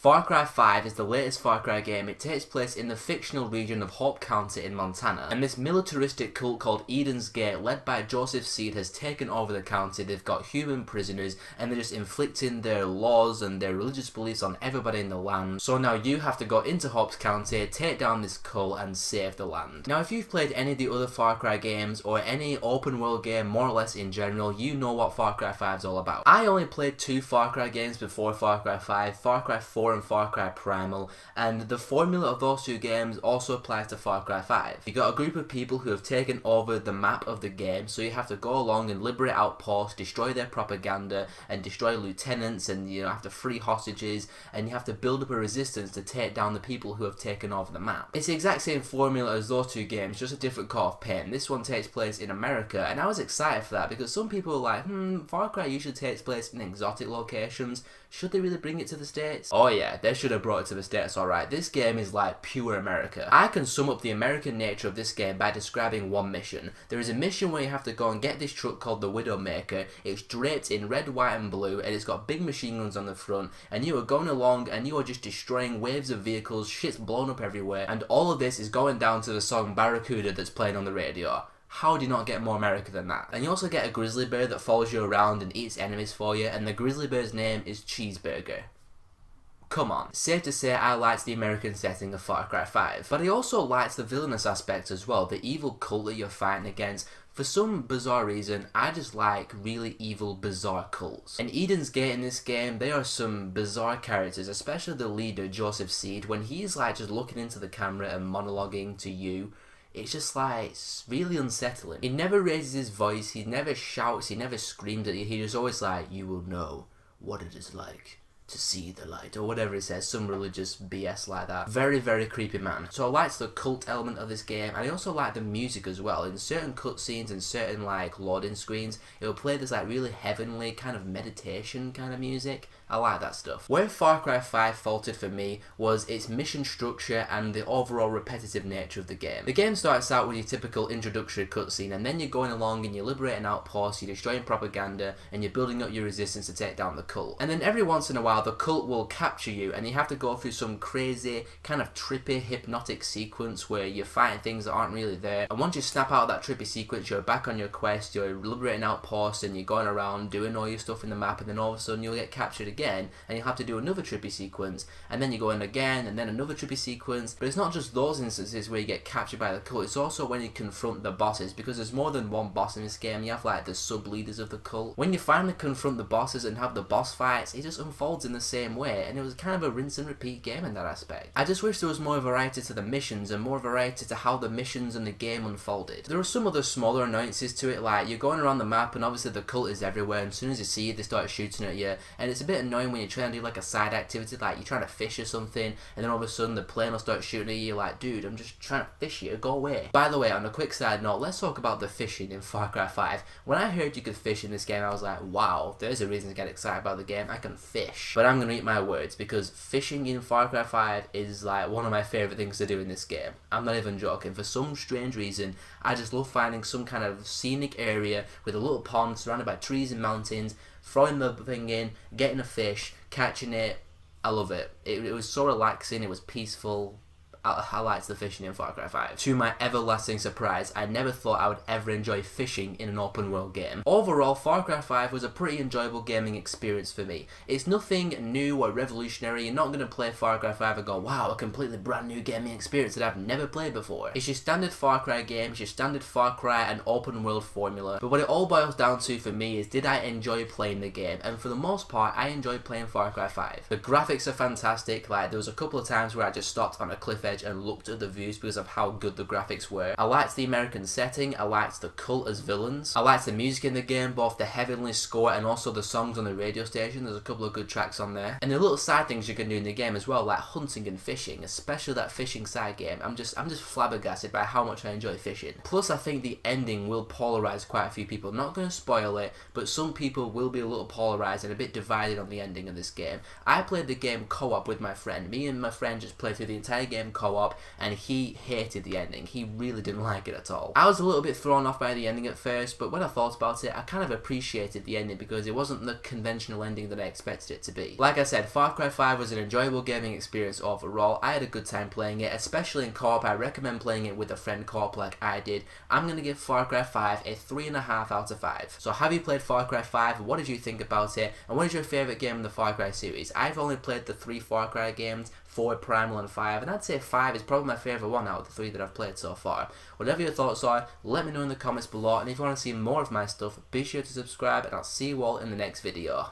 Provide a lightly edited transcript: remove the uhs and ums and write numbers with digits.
Far Cry 5 is the latest Far Cry game. It takes place in the fictional region of Hope County in Montana, and this militaristic cult called Eden's Gate, led by Joseph Seed, has taken over the county. They've got human prisoners, and they're just inflicting their laws and their religious beliefs on everybody in the land. So now you have to go into Hope County, take down this cult, and save the land. Now if you've played any of the other Far Cry games, or any open world game more or less in general, you know what Far Cry 5 is all about. I only played 2 Far Cry games before Far Cry 5, Far Cry 4 and Far Cry Primal, and the formula of those 2 games also applies to Far Cry 5. You got a group of people who have taken over the map of the game, so you have to go along and liberate outposts, destroy their propaganda, and destroy lieutenants, and you have to free hostages, and you have to build up a resistance to take down the people who have taken over the map. It's the exact same formula as those 2 games, just a different coat of paint. This one takes place in America, and I was excited for that because some people are like, Far Cry usually takes place in exotic locations. Should they really bring it to the States? Oh yeah, they should have brought it to the States, alright. This game is like pure America. I can sum up the American nature of this game by describing one mission. There is a mission where you have to go and get this truck called the Widowmaker. It's draped in red, white and blue, and it's got big machine guns on the front, and you are going along and you are just destroying waves of vehicles, shit's blown up everywhere, and all of this is going down to the song Barracuda that's playing on the radio. How do you not get more America than that? And you also get a grizzly bear that follows you around and eats enemies for you, and the grizzly bear's name is Cheeseburger. Come on. Safe to say I liked the American setting of Far Cry 5. But I also liked the villainous aspect as well, the evil cult that you're fighting against. For some bizarre reason, I just like really evil, bizarre cults. And Eden's Gate in this game, they are some bizarre characters, especially the leader, Joseph Seed, when he's like just looking into the camera and monologuing to you. It's just like, it's really unsettling. He never raises his voice, he never shouts, he never screams at you, he's just always like, you will know what it is like to see the light, or whatever it says, some religious BS like that. Very, very creepy man. So I liked the cult element of this game, and I also like the music as well. In certain cutscenes and certain like loading screens, it will play this like really heavenly kind of meditation kind of music. I like that stuff. Where Far Cry 5 faltered for me was its mission structure and the overall repetitive nature of the game. The game starts out with your typical introductory cutscene, and then you're going along and you're liberating outposts, you're destroying propaganda, and you're building up your resistance to take down the cult. And then every once in a while the cult will capture you, and you have to go through some crazy, kind of trippy, hypnotic sequence where you're fighting things that aren't really there. And once you snap out of that trippy sequence, you're back on your quest, you're liberating outposts, and you're going around doing all your stuff in the map, and then all of a sudden you'll get captured again, and you'll have to do another trippy sequence, and then you go in again, and then another trippy sequence. But it's not just those instances where you get captured by the cult, it's also when you confront the bosses, because there's more than one boss in this game. You have like the sub-leaders of the cult. When you finally confront the bosses and have the boss fights, it just unfolds in the same way, and it was kind of a rinse and repeat game in that aspect. I just wish there was more variety to the missions, and more variety to how the missions and the game unfolded. There are some other smaller annoyances to it, like you're going around the map and obviously the cult is everywhere, and as soon as you see you, they start shooting at you, and it's a bit annoying when you're trying to do like a side activity, like you're trying to fish or something, and then all of a sudden the plane will start shooting at you, like, dude, I'm just trying to fish you, go away. By the way, on a quick side note, let's talk about the fishing in Far Cry 5. When I heard you could fish in this game, I was like, wow, there's a reason to get excited about the game, I can fish. But I'm gonna eat my words, because fishing in Far Cry 5 is like one of my favourite things to do in this game. I'm not even joking. For some strange reason, I just love finding some kind of scenic area with a little pond surrounded by trees and mountains, throwing the thing in, getting a fish, catching it. I love it. It was so relaxing, it was peaceful. I liked the fishing in Far Cry 5. To my everlasting surprise, I never thought I would ever enjoy fishing in an open world game. Overall, Far Cry 5 was a pretty enjoyable gaming experience for me. It's nothing new or revolutionary. You're not going to play Far Cry 5 and go, wow, a completely brand new gaming experience that I've never played before. It's your standard Far Cry game, it's your standard Far Cry and open world formula. But what it all boils down to for me is, did I enjoy playing the game? And for the most part, I enjoyed playing Far Cry 5. The graphics are fantastic. Like, there was a couple of times where I just stopped on a cliff edge and looked at the views because of how good the graphics were. I liked the American setting, I liked the cult as villains, I liked the music in the game, both the heavenly score and also the songs on the radio station. There's a couple of good tracks on there. And the little side things you can do in the game as well, like hunting and fishing, especially that fishing side game. I'm just flabbergasted by how much I enjoy fishing. Plus, I think the ending will polarize quite a few people. Not going to spoil it, but some people will be a little polarized and a bit divided on the ending of this game. I played the game co-op with my friend. Me and my friend just played through the entire game co-op, and he hated the ending. He really didn't like it at all. I was a little bit thrown off by the ending at first, but when I thought about it, I kind of appreciated the ending because it wasn't the conventional ending that I expected it to be. Like I said, Far Cry 5 was an enjoyable gaming experience overall. I had a good time playing it, especially in co-op. I recommend playing it with a friend co-op like I did. I'm going to give Far Cry 5 a 3.5 out of 5. So have you played Far Cry 5? What did you think about it? And what is your favourite game in the Far Cry series? I've only played the 3 Far Cry games, 4 Primal and 5, and I'd say 5 is probably my favourite one out of the 3 that I've played so far. Whatever your thoughts are, let me know in the comments below, and if you want to see more of my stuff, be sure to subscribe, and I'll see you all in the next video.